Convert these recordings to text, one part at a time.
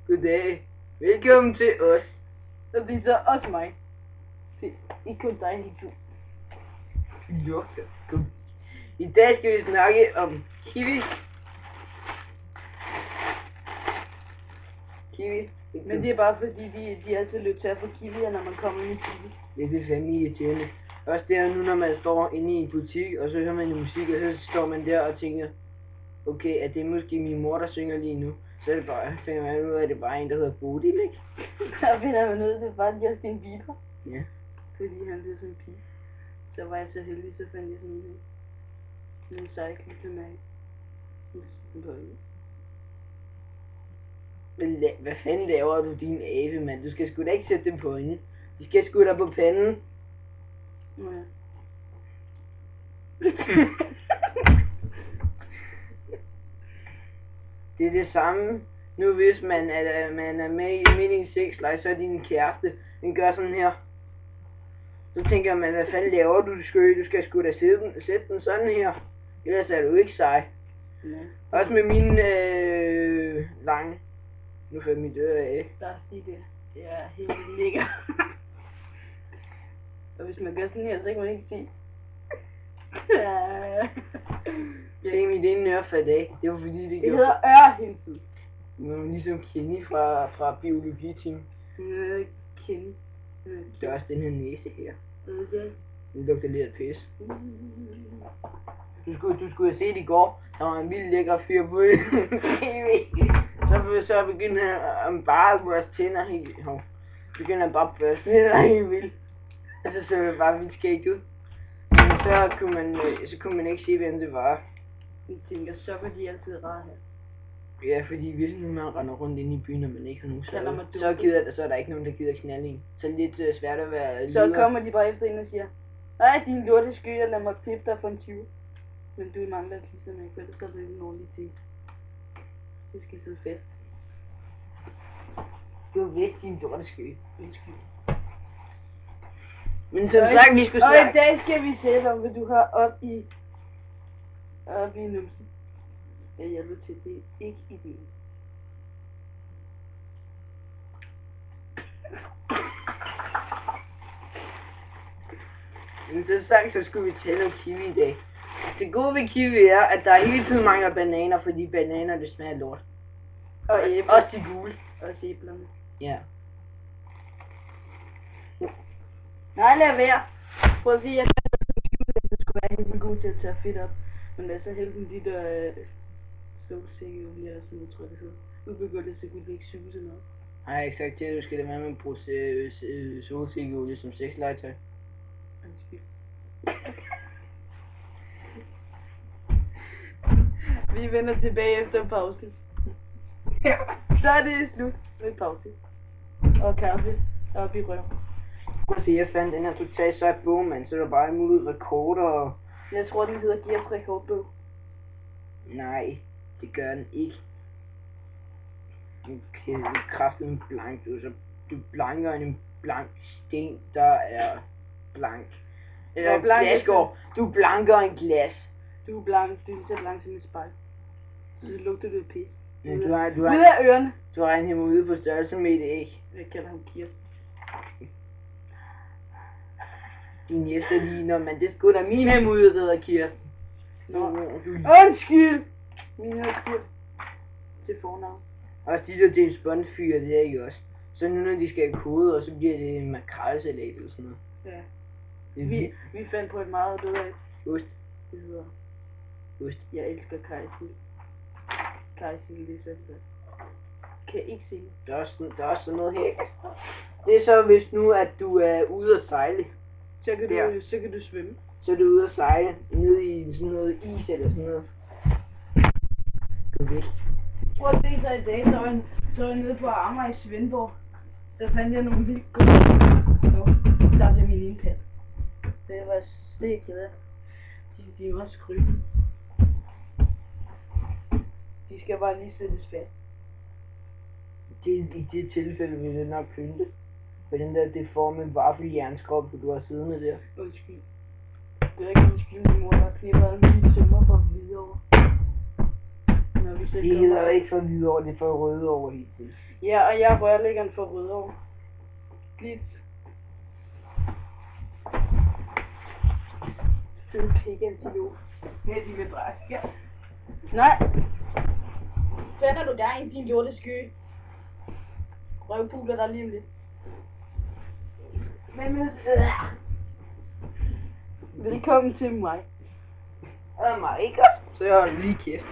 Goddag. Velkommen til os. Så det er så også mig. Det er ikke kun dig, Nico. Kom. I dag skal vi snakke om kiwi. Kiwi. Men det er bare fordi, de altid løber tør for kiwier, når man kommer ind i kiwi. Det er fandme irriterende. Også der nu, når man står inde i en butik, og så hører man jo musik, og så står man der og tænker, okay, at det er måske min mor, der synger lige nu. Så er det bare, finder man ud af, at det er bare en, der hedder Bodil, ikke? Der finder man ud af, det er bare Justin Bieber. Ja. Fordi han bliver sådan en pige. Så var jeg så heldig, så fandt jeg sådan en cycle til mig. Hvad fanden laver du, din abe, mand? Du skal sgu da ikke sætte dem på hende. De skal sgu da på panden. Ja. Det er det samme. Nu hvis man er med i en sexleje, så er din kæreste, den gør sådan her. Så tænker man, hvad fanden laver du, du skal sgu da sætte den sådan her. Ellers er du ikke sej. Ja. Også med mine lange. Nu får mit øre af. Der er sige det. Det er helt lækker. Og hvis man gør sådan her, så kan man ikke se. Se mit ene øre faldt af. Det var fordi det Det gjorde. hedder ørehænsel. Ligesom Kenny fra biologitimen. Kenny. Der er også den her næse her. Okay. Den lugter lidt af pis. Du skulle have set i går, der var en vild lækker fyr på tv. Så begyndte han bare at børste tænder helt. Begyndte han bare at børste tænder helt vildt. Og så det bare vildt skægt ud. Men så kunne man ikke se, hvem det var. Jeg tænker, så var de altid rare her. Ja, fordi hvis nu man render rundt inde i byen, og man ikke har nogen, så er der ikke nogen, der gider knalde en. Så er det lidt svært at være så kommer de bare efter en og siger, nej, din lorte skyer, lad mig klippe dig for en 20. Men du mangler kisser med, for ellers så er det ikke en ordentlig ting. Det skal sidde fast. Du har vist din lorte sky. Men som sagt, vi skulle snakke. Og snakke. i dag skal vi tale om, hvad du har op i numsen. Jeg hjælper til det, ikke i det. Men som sagt, så skulle vi tale om kiwi i dag. Det gode ved kiwi er, at der hele tiden mangler bananer, fordi bananer, det smager lort. Og æbler. Også de gule. Også æblerne. Ja. Nej, lad være. Prøv at sige, at jeg skulle være helt god til at tage fedt op. Men lad så hælde de der solsikkeolie og sådan noget, tror jeg det hedder. Nu begynder det sikkert ikke suge så noget. Nej, jeg har ikke sagt til, at du skal lade være med at bruge solsikkeolie som sexlegetøj. Vi vender tilbage efter en pause. Ja. Så er det slut med pause. Og kaffe op i røven. Prøv at se, jeg fandt den her totalt sej bog, mand. Så er der bare muligt rekorder og... Jeg tror, den hedder Guinness rekordbog. Nej, det gør den ikke. Okay, du kræfter en blank, du blanker en blank sten, der er blank. Eller glasgård. Du blanker en glas. Du er blank, du er lige så blank som et spejl. Så lugter det pis. Men ud af ørerne. Du har en herude på størrelse med et æg. Jeg kalder ham Kirsten. Din næste ligner, men det er sgu da min herude, der hedder Kirsten. Undskyld! Min hedder Kirsten. Til fornavn. Og de der James Bond fyre, det er ikke også. Så nu når de skal have kode, og så bliver det en makrelsalat eller sådan noget. Ja. Vi fandt på et meget bedre ost. Det hedder ost. Jeg elsker kajsild. Kajsild, det er så godt. Kan ikke se det. Der er også sådan noget her. Det er så hvis nu at du er ude at sejle. Så kan du svømme. Så er du ude at sejle nede i sådan noget is eller sådan noget. Du er væk. Prøv at se så i dag, så var jeg nede på Amager i Svendborg. Der fandt jeg nogle vildt gode. Der blev min indpad. Det var slet ked af. De var skrybe. De skal bare lige sættes fast. I det tilfælde vil det nok pynte. For den der deforme vaffeljernskrop, du har siddende der. Undskyld. Det er ikke undskyld, min mor, der knipper alle mine tømmer for videre. når vi selv De kommer. hedder ikke for Hvidovre, det er for Rødovre helt til. Ja, og jeg er rørlæggeren for Rødovre. Lidt. Fed pik-antilop. Med de med bræsker. Nej. Sætter du der i din lortesky? Røvpugler der lige om lidt. Men Velkommen til mig. mig ikke. Så jeg har lige kæft.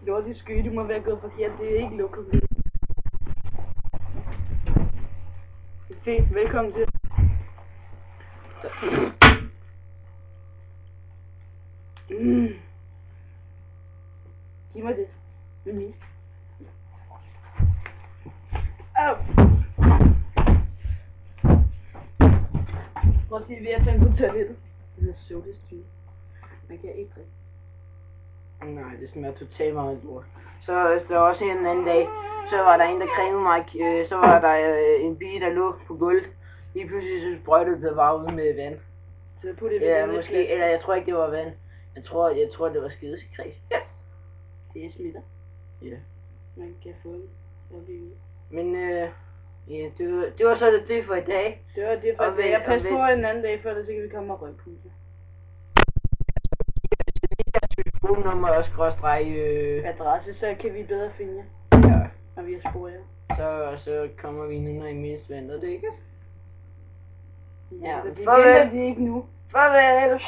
Lortesky, du må være gået forkert. Det er ikke lokum. Fint, velkommen til. Giv mig det. Med mis. Au. Prøv at sige, vi er fandt på toilettet. Det er sodastream. Man kan ikke drikke. Nej, det smager totalt meget lort. Så der var også en anden dag, så var der en, der cremede mig, så var der en pige, der lå på gulvet. Lige pludselig så sprøjtede det bare ud med vand. Så putte det Ja, måske, eller jeg tror ikke det var vand. Jeg tror det var skidesekret. Ja. Det smitter. Ja. Man kan få det. Men ja, det var så det for i dag. Det var det for Og i dag. Jeg vel- passer og på vel- en anden dag, før så kan vi komme og røgpulse. Telefonnummer og skråstreg, Adresse, så kan vi bedre finde jer, ja. når vi har sporet jer. Så kommer vi nu, når I mindst venter det, ikke? Ja, det farvel. venter de ikke nu. Farvel!